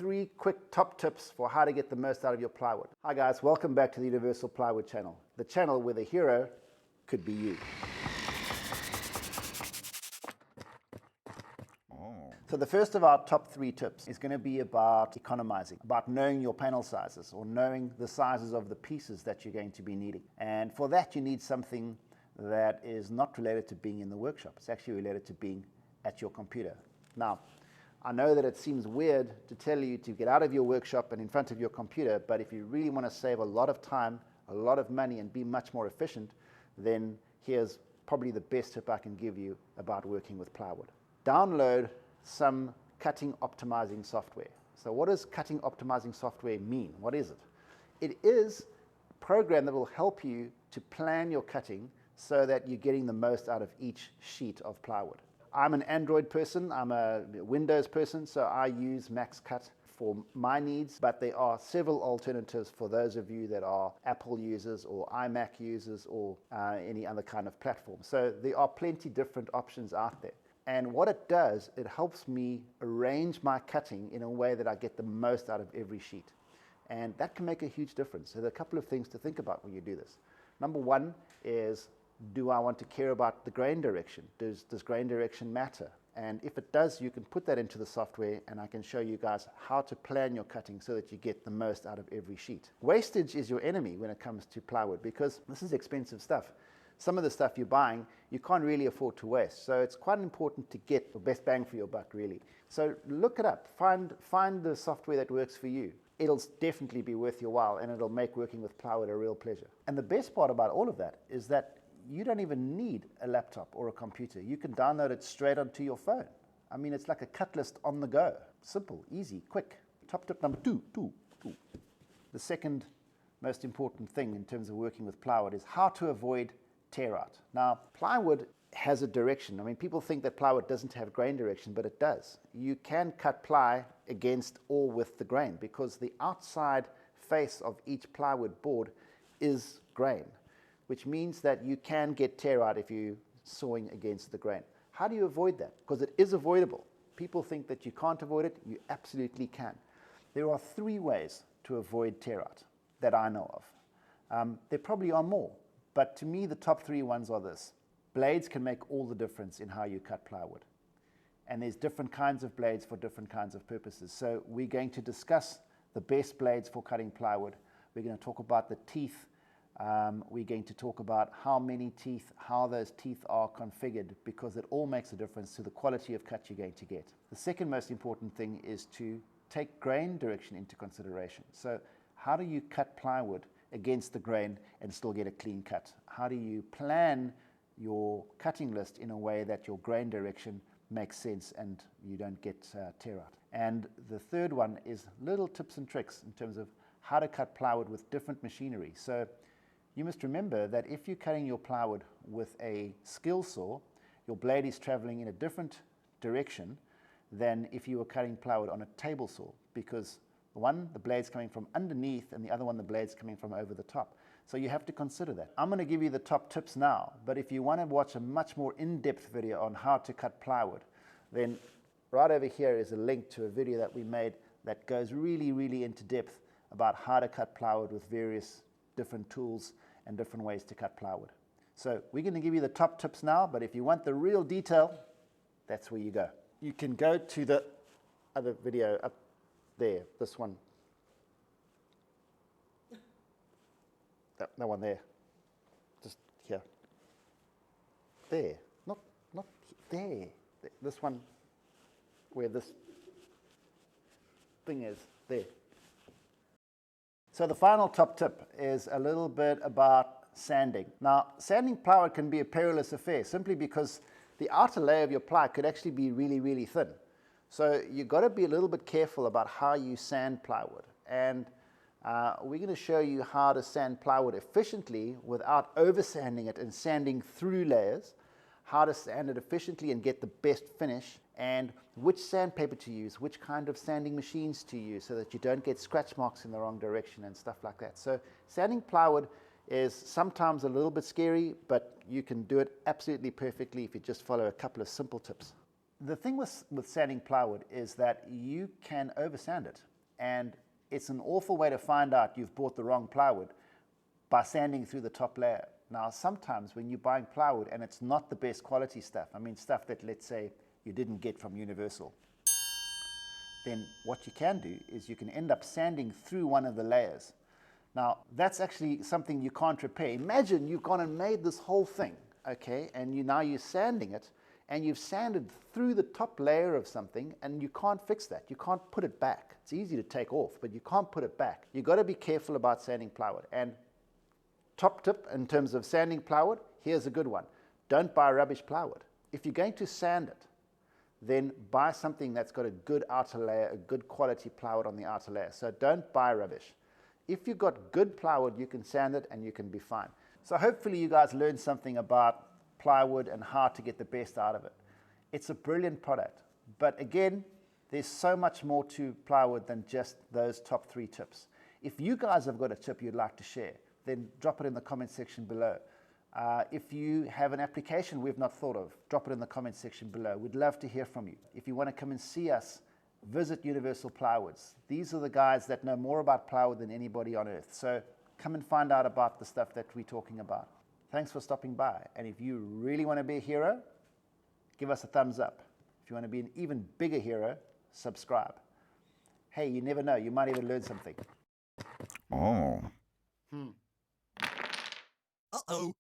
3 quick top tips for how to get the most out of your plywood. Hi guys, welcome back to the Universal Plywood channel, the channel where the hero could be you. So the first of our top 3 tips is going to be about economizing, about knowing your panel sizes or knowing the sizes of the pieces that you're going to be needing. And for that you need something that is not related to being in the workshop. It's actually related to being at your computer. Now, I know that it seems weird to tell you to get out of your workshop and in front of your computer, but if you really want to save a lot of time, a lot of money, and be much more efficient, then here's probably the best tip I can give you about working with plywood. Download some cutting optimizing software. So what does cutting optimizing software mean? What is it? It is a program that will help you to plan your cutting so that you're getting the most out of each sheet of plywood. I'm an Android person, I'm a Windows person, so I use MaxCut for my needs, but there are several alternatives for those of you that are Apple users or iMac users or any other kind of platform. So there are plenty different options out there. And what it does, it helps me arrange my cutting in a way that I get the most out of every sheet. And that can make a huge difference. So there are a couple of things to think about when you do this. Number one is, do I want to care about the grain direction? Does grain direction matter? And if it does, you can put that into the software and I can show you guys how to plan your cutting so that you get the most out of every sheet. Wastage is your enemy when it comes to plywood because this is expensive stuff. Some of the stuff you're buying, you can't really afford to waste. So it's quite important to get the best bang for your buck, really. So look it up, find the software that works for you. It'll definitely be worth your while and it'll make working with plywood a real pleasure. And the best part about all of that is that you don't even need a laptop or a computer. You can download it straight onto your phone. I mean, it's like a cut list on the go. Simple, easy, quick. Top tip number two. The second most important thing in terms of working with plywood is how to avoid tear out. Now, plywood has a direction. I mean, people think that plywood doesn't have grain direction, but it does. You can cut ply against or with the grain because the outside face of each plywood board is grain, which means that you can get tear out if you're sawing against the grain. How do you avoid that? Because it is avoidable. People think that you can't avoid it. You absolutely can. There are 3 ways to avoid tear out that I know of. There probably are more. But to me, the top 3 ones are this. Blades can make all the difference in how you cut plywood. And there's different kinds of blades for different kinds of purposes. So we're going to discuss the best blades for cutting plywood. We're going to talk about the teeth. We're going to talk about how many teeth, how those teeth are configured, because it all makes a difference to the quality of cut you're going to get. The second most important thing is to take grain direction into consideration. So how do you cut plywood against the grain and still get a clean cut? How do you plan your cutting list in a way that your grain direction makes sense and you don't get tear out? And the third one is little tips and tricks in terms of how to cut plywood with different machinery. So you must remember that if you're cutting your plywood with a skill saw, your blade is traveling in a different direction than if you were cutting plywood on a table saw, because one, the blade's coming from underneath, and the other one, the blade's coming from over the top. So you have to consider that. I'm going to give you the top tips now, but if you want to watch a much more in-depth video on how to cut plywood, then right over here is a link to a video that we made that goes really, really into depth about how to cut plywood with various different tools and different ways to cut plywood. So we're going to give you the top tips now, but if you want the real detail, that's where you go. You can go to the other video up there, this one. That one there. Just here. There. Not there. This one where this thing is. There. So the final top tip is a little bit about sanding. Now, sanding plywood can be a perilous affair simply because the outer layer of your ply could actually be really, really thin. So you've got to be a little bit careful about how you sand plywood. And we're going to show you how to sand plywood efficiently without over-sanding it and sanding through layers, how to sand it efficiently and get the best finish, and which sandpaper to use, which kind of sanding machines to use so that you don't get scratch marks in the wrong direction and stuff like that. So sanding plywood is sometimes a little bit scary, but you can do it absolutely perfectly if you just follow a couple of simple tips. The thing with sanding plywood is that you can oversand it, and it's an awful way to find out you've bought the wrong plywood by sanding through the top layer. Now, sometimes when you're buying plywood and it's not the best quality stuff, I mean stuff that, let's say, you didn't get from Universal, then what you can do is you can end up sanding through one of the layers. Now, that's actually something you can't repair. Imagine you've gone and made this whole thing, okay, and now you're sanding it, and you've sanded through the top layer of something, and you can't fix that. You can't put it back. It's easy to take off, but you can't put it back. You've got to be careful about sanding plywood. And top tip in terms of sanding plywood, here's a good one. Don't buy rubbish plywood. If you're going to sand it, then buy something that's got a good outer layer, a good quality plywood on the outer layer. So don't buy rubbish. If you've got good plywood, you can sand it and you can be fine. So hopefully you guys learned something about plywood and how to get the best out of it. It's a brilliant product, but again, there's so much more to plywood than just those top 3 tips. If you guys have got a tip you'd like to share, then drop it in the comment section below. If you have an application we've not thought of, drop it in the comment section below. We'd love to hear from you. If you want to come and see us, visit Universal Plywoods. These are the guys that know more about plywood than anybody on earth. So come and find out about the stuff that we're talking about. Thanks for stopping by. And if you really want to be a hero, give us a thumbs up. If you want to be an even bigger hero, subscribe. Hey, you never know. You might even learn something. Oh. Uh-oh.